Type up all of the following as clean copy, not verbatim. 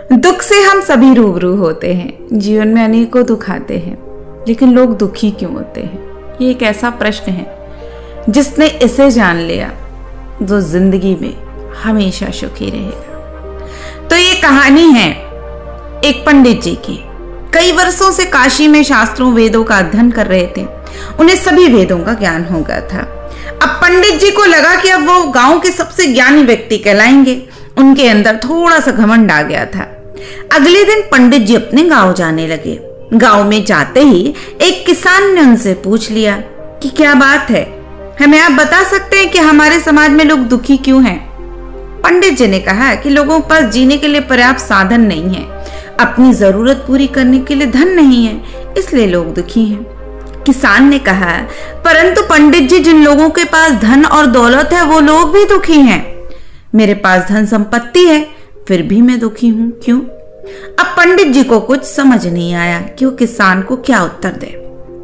दुख से हम सभी रूबरू होते हैं। जीवन में अनेकों दुख आते हैं, लेकिन लोग दुखी क्यों होते हैं? ये एक ऐसा प्रश्न है जिसने इसे जान लिया जो जिंदगी में हमेशा सुखी रहेगा। तो ये कहानी है एक पंडित जी की। कई वर्षों से काशी में शास्त्रों वेदों का अध्ययन कर रहे थे। उन्हें सभी वेदों का ज्ञान हो गया था। अब पंडित जी को लगा कि अब वो गांव के सबसे ज्ञानी व्यक्ति कहलाएंगे। उनके अंदर थोड़ा सा घमंड आ गया था। अगले दिन पंडित जी अपने गांव जाने लगे। गांव में जाते ही एक किसान ने उनसे पूछ लिया कि क्या बात है, हमें आप बता सकते हैं कि हमारे समाज में लोग दुखी क्यों हैं? पंडित जी ने कहा कि लोगों के पास जीने के लिए पर्याप्त साधन नहीं है, अपनी जरूरत पूरी करने के लिए धन नहीं है, इसलिए लोग दुखी हैं। किसान ने कहा, परंतु पंडित जी, जिन लोगों के पास धन और दौलत है वो लोग भी दुखी हैं। मेरे पास धन संपत्ति है, फिर भी मैं दुखी हूं, क्यों? अब पंडित जी को कुछ समझ नहीं आया कि वो किसान को क्या उत्तर दे।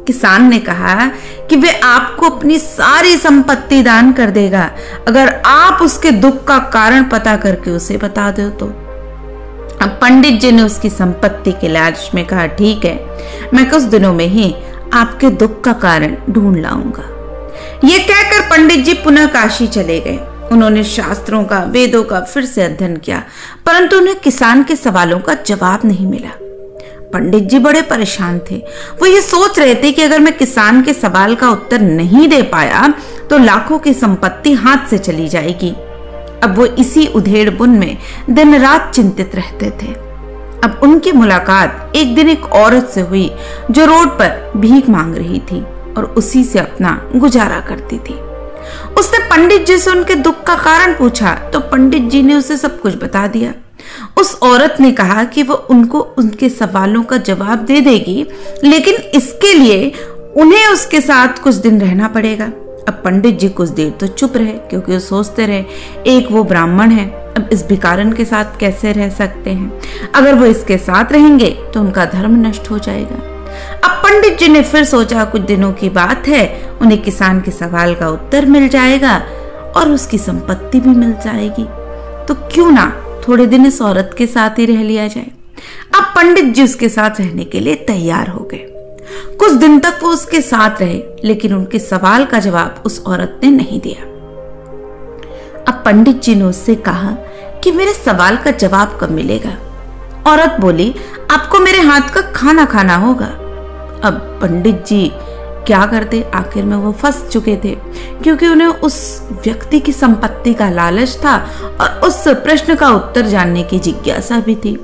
किसान ने कहा कि वे आपको अपनी सारी संपत्ति दान कर देगा अगर आप उसके दुख का कारण पता करके उसे बता दो तो। अब पंडित जी ने उसकी संपत्ति के लालच में कहा, ठीक है, मैं कुछ दिनों में ही आपके दुख का कारण ढूंढ लाऊंगा। ये कहकर पंडित जी पुनः काशी चले गए। उन्होंने शास्त्रों का वेदों का फिर से अध्ययन किया, परंतु उन्हें किसान के सवालों का जवाब नहीं मिला। पंडित जी बड़े परेशान थे। वो ये सोच रहे थे कि अगर मैं किसान के सवाल का उत्तर नहीं दे पाया तो लाखों की संपत्ति हाथ से चली जाएगी। अब वो इसी उधेड़ बुन में दिन रात चिंतित रहते थे। अब उनकी मुलाकात एक दिन एक औरत से हुई जो रोड पर भीख मांग रही थी और उसी से अपना गुजारा करती थी। उसने पंडित जी से उनके दुख का कारण पूछा तो पंडित जी ने उसे सब कुछ बता दिया। उस औरत ने कहा कि वो उनको उनके सवालों का जवाब दे देगी, लेकिन इसके लिए उन्हें उसके साथ कुछ दिन रहना पड़ेगा। अब पंडित जी कुछ देर तो चुप रहे, क्योंकि वो सोचते रहे एक वो ब्राह्मण है, अब इस भिखारन के साथ कैसे रह सकते हैं? अगर वो इसके साथ रहेंगे तो उनका धर्म नष्ट हो जाएगा। अब पंडित जी ने फिर सोचा, कुछ दिनों की बात है, उन्हें किसान के सवाल का उत्तर मिल जाएगा और उसकी संपत्ति भी मिल जाएगी, तो क्यों ना थोड़े दिन इस औरत के साथ ही रह लिया जाए। अब पंडित जी उसके साथ रहने के लिए तैयार हो गए। कुछ दिन तक वो उसके साथ रहे, लेकिन उनके सवाल का जवाब उस औरत ने नहीं दिया। अब पंडित जी ने उससे कहा कि मेरे सवाल का जवाब कब मिलेगा? औरत बोली, आपको मेरे हाथ का खाना खाना होगा। अब पंडित जी क्या करते? आखिर में वो फंस चुके थे, क्योंकि उन्हें उस व्यक्ति की संपत्ति का लालच था और उस प्रश्न का उत्तर जानने की जिज्ञासा भी थी।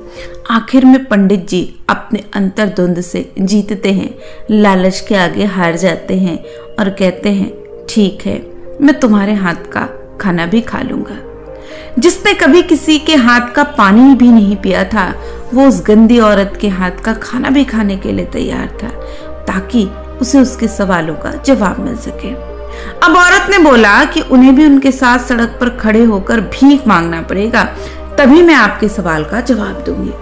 आखिर में पंडित जी अपने अंतर्द्वंद से जीतते हैं, लालच के आगे हार जाते हैं और कहते हैं, ठीक है, मैं तुम्हारे हाथ का खाना भी खा लूंगा। जिसने कभी किसी के हाथ का पानी भी नहीं पिया था, वो उस गंदी औरत के हाथ का खाना भी खाने के लिए तैयार था, ताकि उसे उसके सवालों का जवाब मिल सके। अब औरत ने बोला कि उन्हें भी उनके साथ सड़क पर खड़े होकर भीख मांगना पड़ेगा, तभी मैं आपके सवाल का जवाब दूंगी।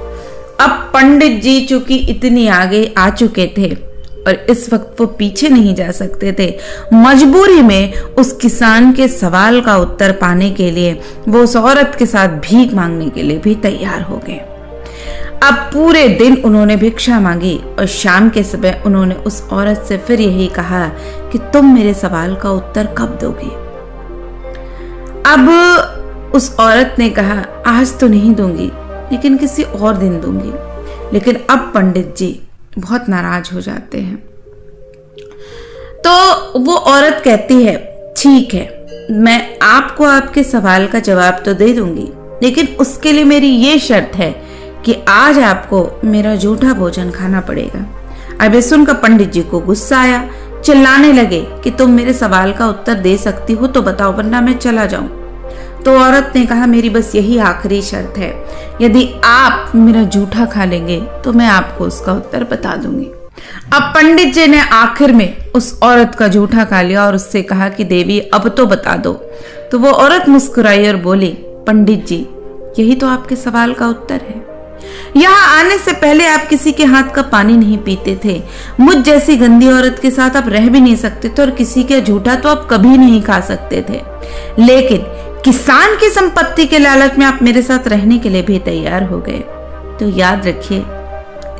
अब पंडित जी चूंकि इतनी आगे आ चुके थे और इस वक्त वो पीछे नहीं जा सकते थे, मजबूरी में उस किसान के सवाल का उत्तर पाने के लिए वो उस औरत के साथ भीख मांगने के लिए भी तैयार हो गए। अब पूरे दिन उन्होंने भिक्षा मांगी और शाम के समय उन्होंने उस औरत से फिर यही कहा कि तुम मेरे सवाल का उत्तर कब दोगी? अब उस औरत ने कहा, आज तो नहीं दूंगी, लेकिन किसी और दिन दूंगी। लेकिन अब पंडित जी बहुत नाराज हो जाते हैं। तो वो औरत कहती है, ठीक है, मैं आपको आपके सवाल का जवाब तो दे दूंगी, लेकिन उसके लिए मेरी ये शर्त है कि आज आपको मेरा झूठा भोजन खाना पड़ेगा। अब ये सुनकर पंडित जी को गुस्सा आया, चिल्लाने लगे कि तुम मेरे सवाल का उत्तर दे सकती हो तो बताओ, वरना मैं चला जाऊं। तो औरत ने कहा, मेरी बस यही आखिरी शर्त है, यदि आप मेरा झूठा खा लेंगे तो मैं आपको उसका उत्तर बता दूंगी। अब पंडित जी ने आखिर में उस औरत का झूठा खा लिया और उससे कहा कि देवी अब तो बता दो। तो वो औरत मुस्कुराई और बोली, पंडित जी, यही तो आपके सवाल का उत्तर है। यहाँ आने से पहले आप किसी के हाथ का पानी नहीं पीते थे, मुझ जैसी गंदी औरत के साथ आप रह भी नहीं सकते थे और किसी का झूठा तो आप कभी नहीं खा सकते थे, लेकिन किसान की संपत्ति के लालच में आप मेरे साथ रहने के लिए भी तैयार हो गए। तो याद रखिए,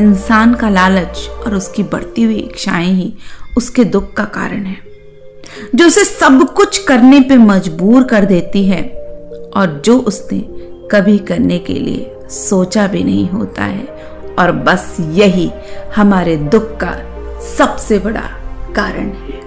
इंसान का लालच और उसकी बढ़ती हुई इच्छाएं ही उसके दुख का कारण है, जो उसे सब कुछ करने पे मजबूर कर देती है और जो उसने कभी करने के लिए सोचा भी नहीं होता है। और बस यही हमारे दुख का सबसे बड़ा कारण है।